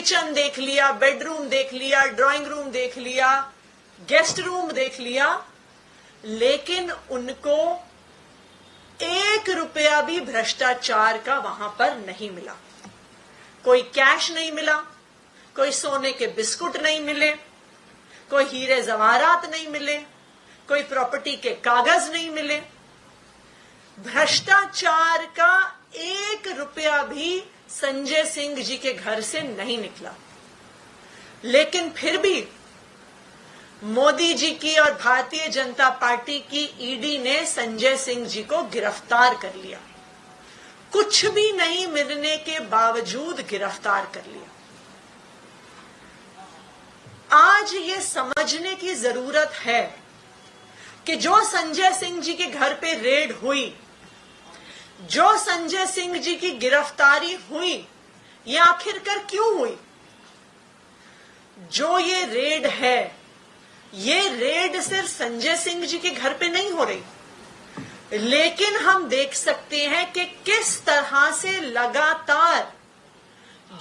Kitchen देख लिया, bedroom देख लिया, ड्राइंग रूम देख लिया, गेस्ट रूम देख लिया, लेकिन उनको 1 रुपया भी भ्रष्टाचार का वहां पर नहीं मिला। कोई कैश नहीं मिला, कोई सोने के बिस्कुट नहीं मिले, कोई हीरे जवाहरात नहीं मिले, कोई प्रॉपर्टी के कागज नहीं मिले। भ्रष्टाचार का 1 रुपया भी संजय सिंह जी के घर से नहीं निकला। लेकिन फिर भी मोदी जी की और भारतीय जनता पार्टी की ईडी ने संजय सिंह जी को गिरफ्तार कर लिया। कुछ भी नहीं मिलने के बावजूद गिरफ्तार कर लिया। आज ये समझने की जरूरत है कि जो संजय सिंह जी के घर पे रेड हुई, जो संजय सिंह जी की गिरफ्तारी हुई, ये आखिरकार क्यों हुई? जो ये रेड है, ये रेड सिर्फ संजय सिंह जी के घर पे नहीं हो रही, लेकिन हम देख सकते हैं कि किस तरह से लगातार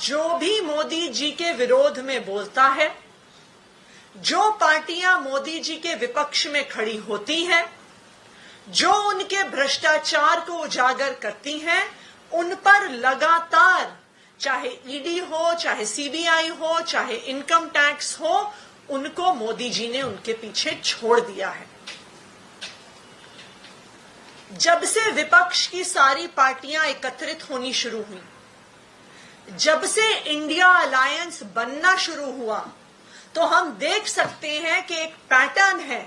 जो भी मोदी जी के विरोध में बोलता है, जो पार्टियां मोदी जी के विपक्ष में खड़ी होती हैं, जो उनके भ्रष्टाचार को उजागर करती हैं, उन पर लगातार, चाहे ईडी हो, चाहे सीबीआई हो, चाहे इनकम टैक्स हो, उनको मोदी जी ने उनके पीछे छोड़ दिया है। जब से विपक्ष की सारी पार्टियां एकत्रित होनी शुरू हुई, जब से इंडिया अलायंस बनना शुरू हुआ, तो हम देख सकते हैं कि एक पैटर्न है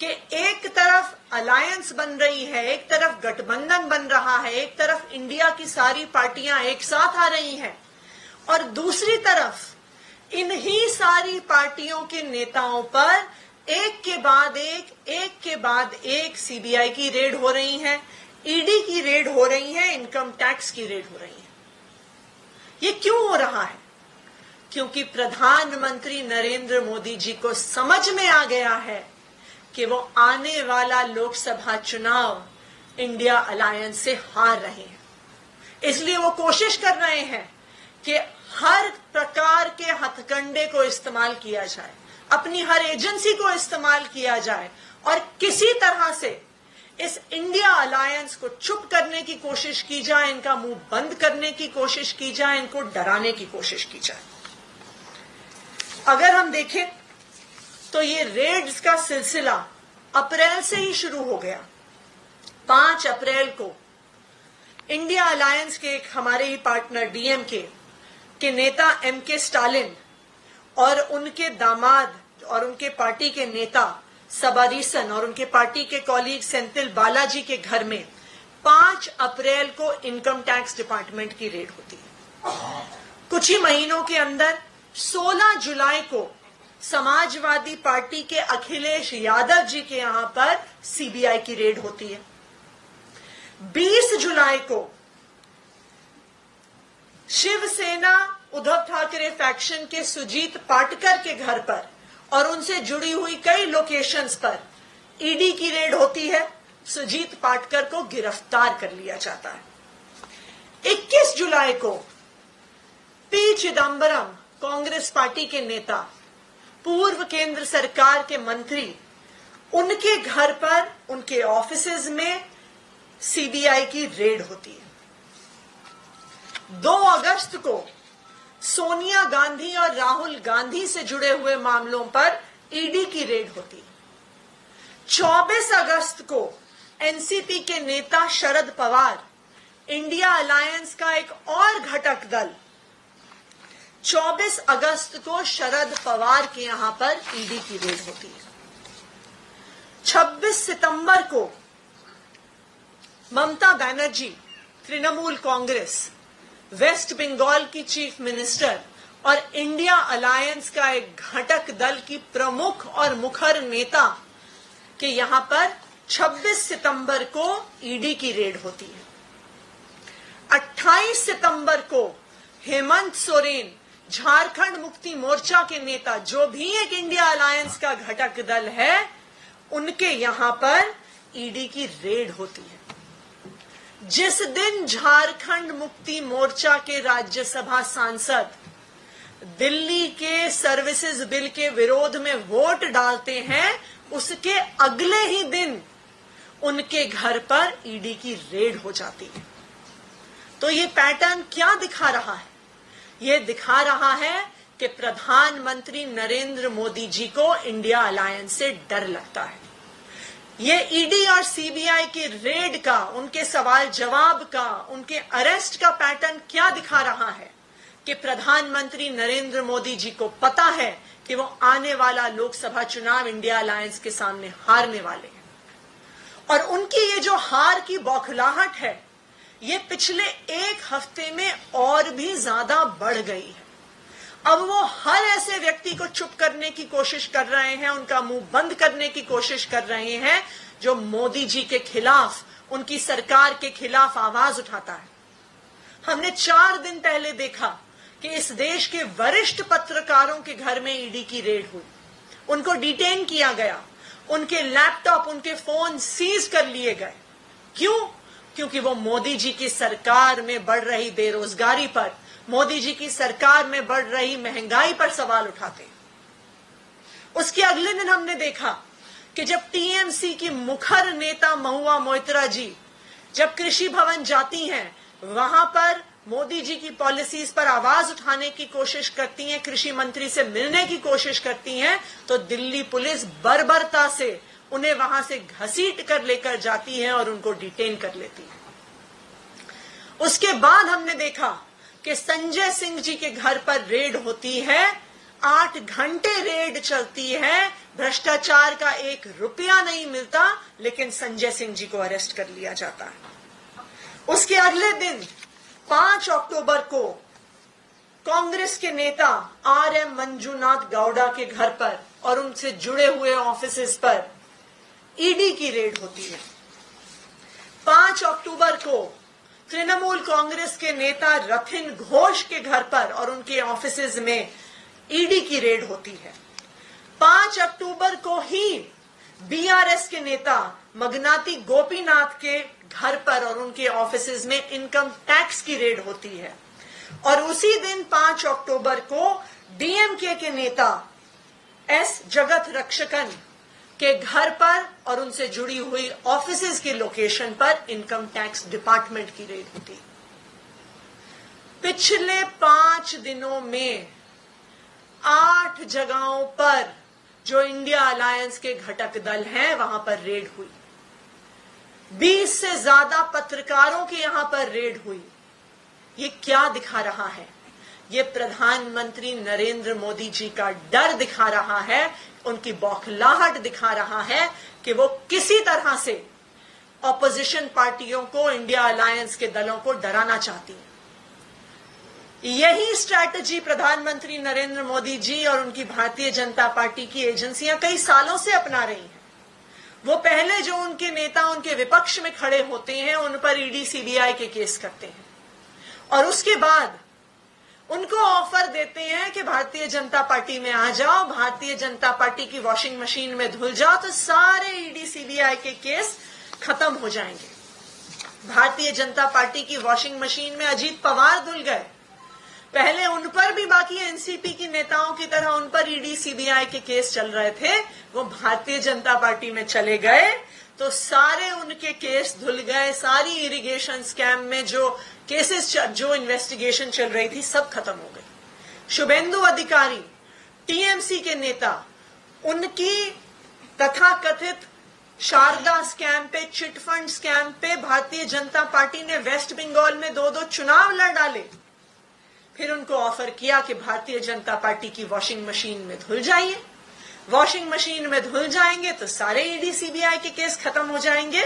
कि एक तरफ अलायंस बन रही है, एक तरफ गठबंधन बन रहा है, एक तरफ इंडिया की सारी पार्टियां एक साथ आ रही हैं, और दूसरी तरफ इन्हीं सारी पार्टियों के नेताओं पर एक के बाद एक सीबीआई की रेड हो रही है, ईडी की रेड हो रही है, इनकम टैक्स की रेड हो रही है। ये क्यों हो रहा है? क्योंकि प्रधानमंत्री नरेंद्र मोदी जी को समझ में आ गया है कि वो आने वाला लोकसभा चुनाव इंडिया अलायंस से हार रहे हैं। इसलिए वो कोशिश कर रहे हैं कि हर प्रकार के हथकंडे को इस्तेमाल किया जाए, अपनी हर एजेंसी को इस्तेमाल किया जाए, और किसी तरह से इस इंडिया अलायंस को चुप करने की कोशिश की जाए, इनका मुंह बंद करने की कोशिश की जाए, इनको डराने की कोशिश की जाए। अगर हम देखें तो ये रेड्स का सिलसिला अप्रैल से ही शुरू हो गया। 5 अप्रैल को इंडिया अलायंस के एक हमारे ही पार्टनर डीएमके के नेता एमके स्टालिन और उनके दामाद और उनके पार्टी के नेता सबारीसन और उनके पार्टी के कॉलीग सेंथिल बालाजी के घर में 5 अप्रैल को इनकम टैक्स डिपार्टमेंट की रेड होती है। कुछ ही महीनों के अंदर 16 जुलाई को समाजवादी पार्टी के अखिलेश यादव जी के यहां पर सीबीआई की रेड होती है। 20 जुलाई को शिवसेना उद्धव ठाकरे फैक्शन के सुजीत पाटकर के घर पर और उनसे जुड़ी हुई कई लोकेशंस पर ईडी की रेड होती है। सुजीत पाटकर को गिरफ्तार कर लिया जाता है। 21 जुलाई को पी चिदंबरम, कांग्रेस पार्टी के नेता, पूर्व केंद्र सरकार के मंत्री, उनके घर पर, उनके ऑफिसेज में सीबीआई की रेड होती है। 2 अगस्त को सोनिया गांधी और राहुल गांधी से जुड़े हुए मामलों पर ईडी की रेड होती है। 24 अगस्त को एनसीपी के नेता शरद पवार, इंडिया अलायंस का एक और घटक दल, 24 अगस्त को शरद पवार के यहां पर ईडी की रेड होती है। 26 सितंबर को ममता बनर्जी, तृणमूल कांग्रेस, वेस्ट बंगाल की चीफ मिनिस्टर और इंडिया अलायंस का एक घटक दल की प्रमुख और मुखर नेता के यहां पर 26 सितंबर को ईडी की रेड होती है। 28 सितंबर को हेमंत सोरेन, झारखंड मुक्ति मोर्चा के नेता, जो भी एक इंडिया अलायंस का घटक दल है, उनके यहां पर ईडी की रेड होती है। जिस दिन झारखंड मुक्ति मोर्चा के राज्यसभा सांसद दिल्ली के सर्विसेज बिल के विरोध में वोट डालते हैं, उसके अगले ही दिन उनके घर पर ईडी की रेड हो जाती है। तो ये पैटर्न क्या दिखा रहा है? ये दिखा रहा है कि प्रधानमंत्री नरेंद्र मोदी जी को इंडिया अलायंस से डर लगता है। ये ईडी और सीबीआई के रेड का, उनके सवाल जवाब का, उनके अरेस्ट का पैटर्न क्या दिखा रहा है कि प्रधानमंत्री नरेंद्र मोदी जी को पता है कि वो आने वाला लोकसभा चुनाव इंडिया अलायंस के सामने हारने वाले हैं। और उनकी ये जो हार की बौखलाहट है, ये पिछले एक हफ्ते में और भी ज्यादा बढ़ गई है। अब वो हर ऐसे व्यक्ति को चुप करने की कोशिश कर रहे हैं, उनका मुंह बंद करने की कोशिश कर रहे हैं जो मोदी जी के खिलाफ, उनकी सरकार के खिलाफ आवाज उठाता है। हमने 4 दिन पहले देखा कि इस देश के वरिष्ठ पत्रकारों के घर में ईडी की रेड हुई, उनको डिटेन किया गया, उनके लैपटॉप, उनके फोन सीज कर लिए गए। क्यों? क्योंकि वो मोदी जी की सरकार में बढ़ रही बेरोजगारी पर, मोदी जी की सरकार में बढ़ रही महंगाई पर सवाल उठाते हैं। उसके अगले दिन हमने देखा कि जब टीएमसी की मुखर नेता महुआ मोइत्रा जी जब कृषि भवन जाती हैं, वहां पर मोदी जी की पॉलिसीज पर आवाज उठाने की कोशिश करती हैं, कृषि मंत्री से मिलने की कोशिश करती हैं, तो दिल्ली पुलिस बर्बरता से उन्हें वहां से घसीट कर लेकर जाती है और उनको डिटेन कर लेती है। उसके बाद हमने देखा कि संजय सिंह जी के घर पर रेड होती है, 8 घंटे रेड चलती है, भ्रष्टाचार का 1 रुपया नहीं मिलता, लेकिन संजय सिंह जी को अरेस्ट कर लिया जाता है। उसके अगले दिन 5 अक्टूबर को कांग्रेस के नेता आरएम मंजूनाथ गौड़ा के घर पर और उनसे जुड़े हुए ऑफिसेज पर ईडी की रेड होती है। 5 अक्टूबर को तृणमूल कांग्रेस के नेता रथिन घोष के घर पर और उनके ऑफिसेज में ईडी की रेड होती है। 5 अक्टूबर को ही बीआरएस के नेता मगनाती गोपीनाथ के घर पर और उनके ऑफिसेज में इनकम टैक्स की रेड होती है। और उसी दिन 5 अक्टूबर को डीएमके के नेता एस जगत रक्षकन के घर पर और उनसे जुड़ी हुई ऑफिसेज के लोकेशन पर इनकम टैक्स डिपार्टमेंट की रेड होती। पिछले 5 दिनों में 8 जगहों पर जो इंडिया अलायंस के घटक दल हैं, वहां पर रेड हुई। 20 से ज्यादा पत्रकारों के यहां पर रेड हुई। ये क्या दिखा रहा है? ये प्रधानमंत्री नरेंद्र मोदी जी का डर दिखा रहा है, उनकी बौखलाहट दिखा रहा है कि वो किसी तरह से ऑपोजिशन पार्टियों को, इंडिया अलायंस के दलों को डराना चाहती है। यही स्ट्रैटेजी प्रधानमंत्री नरेंद्र मोदी जी और उनकी भारतीय जनता पार्टी की एजेंसियां कई सालों से अपना रही हैं। वो पहले जो उनके नेता उनके विपक्ष में खड़े होते हैं, उन पर ईडी सीबीआई के केस करते हैं और उसके बाद उनको ऑफर देते हैं कि भारतीय जनता पार्टी में आ जाओ, भारतीय जनता पार्टी की वॉशिंग मशीन में धुल जाओ, तो सारे ईडी सीबीआई के केस खत्म हो जाएंगे। भारतीय जनता पार्टी की वॉशिंग मशीन में अजीत पवार धुल गए, पहले उन पर भी बाकी एनसीपी की नेताओं की तरह उन पर ईडी सीबीआई के केस चल रहे थे, वो भारतीय जनता पार्टी में चले गए तो सारे उनके केस धुल गए। सारी इरिगेशन स्कैम में जो केसेस, जो इन्वेस्टिगेशन चल रही थी, सब खत्म हो गई। शुभेंदु अधिकारी, टीएमसी के नेता, उनकी तथाकथित शारदा स्कैम पे, चिटफंड स्कैम पे भारतीय जनता पार्टी ने वेस्ट बंगाल में 2-2 चुनाव लड़ डाले। फिर उनको ऑफर किया कि भारतीय जनता पार्टी की वॉशिंग मशीन में धुल जाइए, वॉशिंग मशीन में धुल जाएंगे तो सारे ईडी सीबीआई के केस खत्म हो जाएंगे।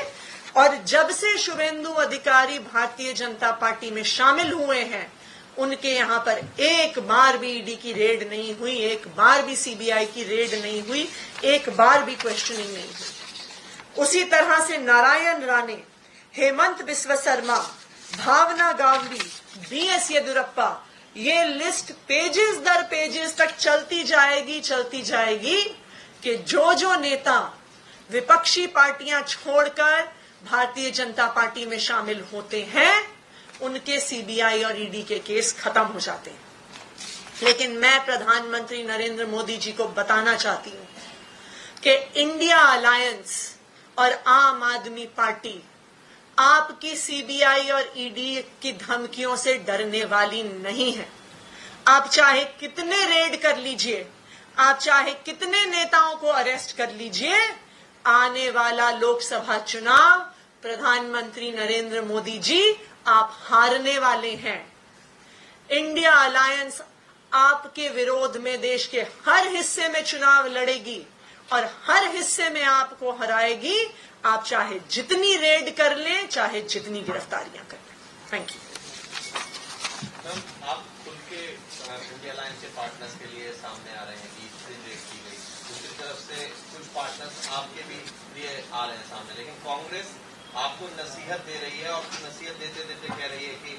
और जब से शुभेंदु अधिकारी भारतीय जनता पार्टी में शामिल हुए हैं, उनके यहां पर एक बार भी ईडी की रेड नहीं हुई, एक बार भी सीबीआई की रेड नहीं हुई, एक बार भी क्वेश्चनिंग नहीं हुई। उसी तरह से नारायण राणे, हेमंत बिस्वा शर्मा, भावना गांधी, बीएस येदियुरप्पा, ये लिस्ट पेजेस दर पेजेस तक चलती जाएगी कि जो नेता विपक्षी पार्टियां छोड़कर भारतीय जनता पार्टी में शामिल होते हैं, उनके सीबीआई और ईडी के केस खत्म हो जाते हैं। लेकिन मैं प्रधानमंत्री नरेंद्र मोदी जी को बताना चाहती हूं कि इंडिया अलायंस और आम आदमी पार्टी आपकी सीबीआई और ईडी की धमकियों से डरने वाली नहीं है। आप चाहे कितने रेड कर लीजिए, आप चाहे कितने नेताओं को अरेस्ट कर लीजिए, आने वाला लोकसभा चुनाव प्रधानमंत्री नरेंद्र मोदी जी आप हारने वाले हैं। इंडिया अलायंस आपके विरोध में देश के हर हिस्से में चुनाव लड़ेगी और हर हिस्से में आपको हराएगी। आप चाहे जितनी रेड कर लें, चाहे जितनी गिरफ्तारियां कर लें। Thank you. आप खुल के इंडिया अलायंस के पार्टनर्स के लिए सामने आ रहे हैं कि रेड की गई, दूसरी तरफ से कुछ पार्टनर्स आपके भी लिए आ रहे हैं सामने, लेकिन कांग्रेस आपको नसीहत दे रही है और नसीहत देते देते कह रही है कि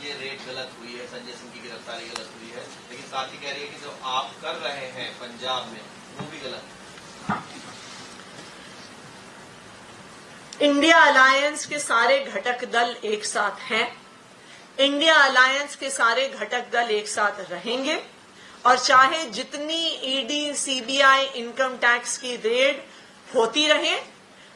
ये रेड गलत हुई है, संजय सिंह की गिरफ्तारी गलत हुई है, लेकिन साथ ही कह रही है कि जो आप कर रहे हैं पंजाब में वो भी गलत है। इंडिया अलायंस के सारे घटक दल एक साथ हैं। इंडिया अलायंस के सारे घटक दल एक साथ रहेंगे और चाहे जितनी ईडी, सीबीआई, इनकम टैक्स की रेड होती रहे,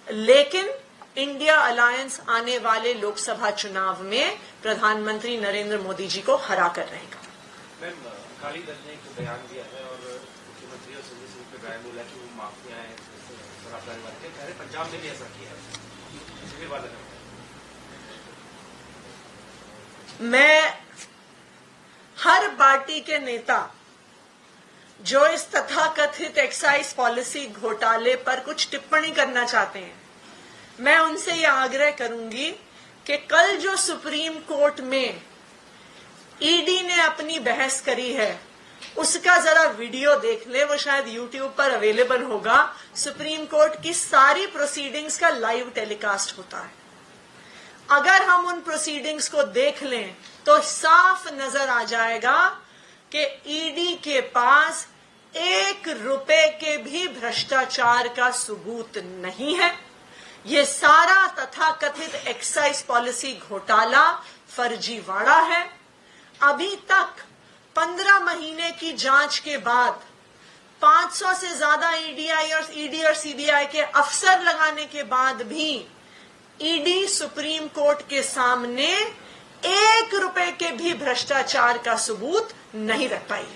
लेकिन इंडिया अलायंस आने वाले लोकसभा चुनाव में प्रधानमंत्री नरेंद्र मोदी जी को हरा कर रहेगा। मैम, अकाली दल ने एक बयान दिया है और मुख्यमंत्री और संजय सिंह पे बयान बोला कि वो माफिया है, शराबदारी वाले कह रहे पंजाब में भी ऐसा किया है। मैं हर पार्टी के नेता जो इस तथाकथित एक्साइज पॉलिसी घोटाले पर कुछ टिप्पणी करना चाहते हैं, मैं उनसे यह आग्रह करूंगी कि कल जो सुप्रीम कोर्ट में ईडी ने अपनी बहस करी है उसका जरा वीडियो देख ले। वो शायद यूट्यूब पर अवेलेबल होगा। सुप्रीम कोर्ट की सारी प्रोसीडिंग्स का लाइव टेलीकास्ट होता है। अगर हम उन प्रोसीडिंग्स को देख लें तो साफ नजर आ जाएगा कि ईडी के पास ₹1 के भी भ्रष्टाचार का सबूत नहीं है। ये सारा तथाकथित एक्साइज पॉलिसी घोटाला फर्जीवाड़ा है। अभी तक 15 महीने की जांच के बाद 500 से ज्यादा ईडी और सीबीआई के अफसर लगाने के बाद भी ईडी सुप्रीम कोर्ट के सामने ₹1 के भी भ्रष्टाचार का सबूत नहीं रख पाई।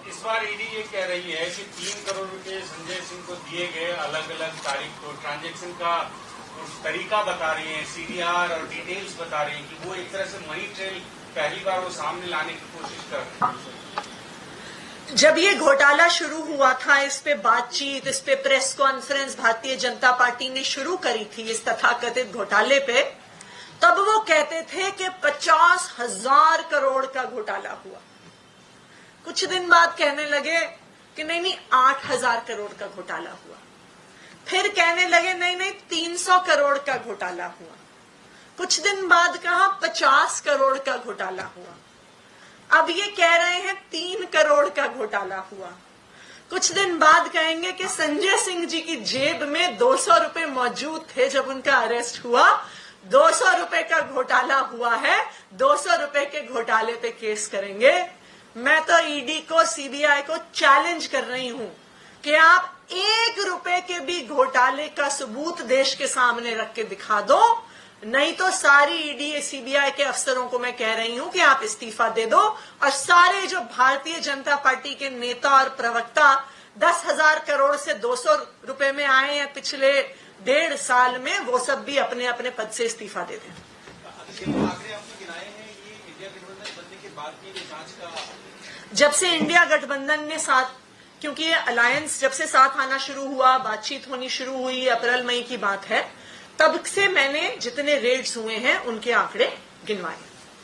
इस बार ईडी ये कह रही है कि 3 करोड़ रुपए संजय सिंह को दिए गए, अलग अलग तारीख को ट्रांजैक्शन का तरीका बता रही है, सीडीआर और डिटेल्स बता रही है कि वो एक तरह से मनी ट्रेल पहली बार वो सामने लाने की कोशिश कर रहे हैं। जब ये घोटाला शुरू हुआ था, इस पे बातचीत, इस पे press conference Bharatiya Janata party ने शुरू करी थी इस तथाकथित घोटाले पे, तब वो कहते थे कि 50,000 करोड़ का घोटाला हुआ। कुछ दिन बाद कहने लगे कि नहीं 8,000 करोड़ का घोटाला हुआ। फिर कहने लगे नहीं 300 करोड़ का घोटाला हुआ। कुछ दिन बाद कहा 50 करोड़ का घोटाला हुआ। अब ये कह रहे हैं 3 करोड़ का घोटाला हुआ। कुछ दिन बाद कहेंगे कि संजय सिंह जी की जेब में 200 रुपए मौजूद थे जब उनका अरेस्ट हुआ। 200 रुपए का घोटाला हुआ है, 200 रुपए के घोटाले पे केस करेंगे। मैं तो ईडी को, सीबीआई को चैलेंज कर रही हूं कि आप ₹1 के भी घोटाले का सबूत देश के सामने रख के दिखा दो, नहीं तो सारी ईडी सीबीआई के अफसरों को मैं कह रही हूं कि आप इस्तीफा दे दो और सारे जो भारतीय जनता पार्टी के नेता और प्रवक्ता 10,000 करोड़ से 200 रुपए में आए हैं पिछले 1.5 साल में, वो सब भी अपने अपने पद से इस्तीफा दे दें। जब से इंडिया गठबंधन ने साथ, क्योंकि ये अलायंस जब से साथ आना शुरू हुआ, बातचीत होनी शुरू हुई, अप्रैल मई की बात है, तब से मैंने जितने रेड्स हुए हैं उनके आंकड़े गिनवाए।